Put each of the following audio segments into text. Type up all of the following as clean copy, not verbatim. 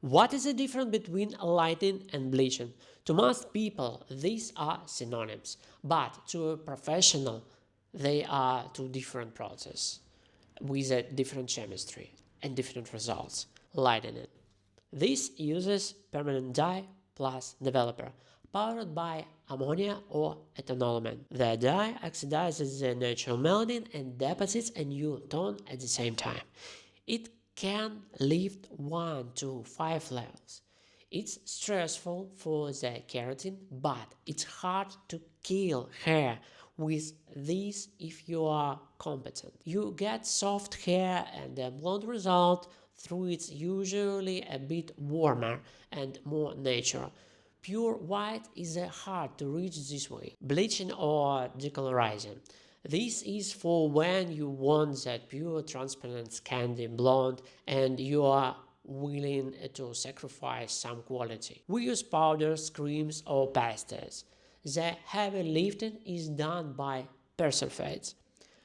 What is the difference between lightening and bleaching? To most people, these are synonyms, but to a professional, they are two different processes with a different chemistry and different results. Lightening. This uses permanent dye plus developer, powered by ammonia or ethanol. The dye oxidizes the natural melanin and deposits a new tone at the same time. It can lift 1 to 5 levels. It's stressful for the keratin, but it's hard to kill hair with this if you are competent. You get soft hair and a blonde result through it's usually a bit warmer and more natural. Pure white is hard to reach this way. Bleaching or decolorizing. This is for when you want that pure transparent candy blonde and you are willing to sacrifice some quality. We use powders, creams or pastels. The heavy lifting is done by persulfates.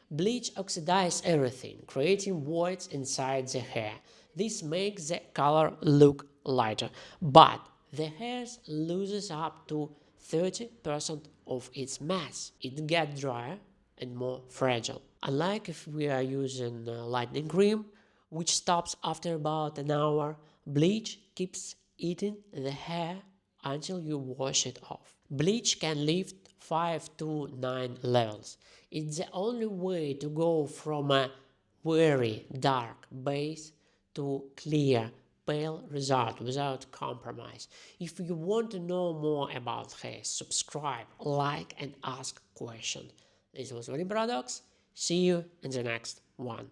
Bleach oxidizes everything, creating voids inside the hair. This makes the color look lighter, but the hair loses up to 30% of its mass. It gets drier and more fragile. Unlike if we are using lightening cream, which stops after about an hour, bleach keeps eating the hair until you wash it off. Bleach can lift 5 to 9 levels. It's the only way to go from a very dark base to clear, pale result without compromise. If you want to know more about hair, subscribe, like and ask questions. This was Very Products. See you in the next one.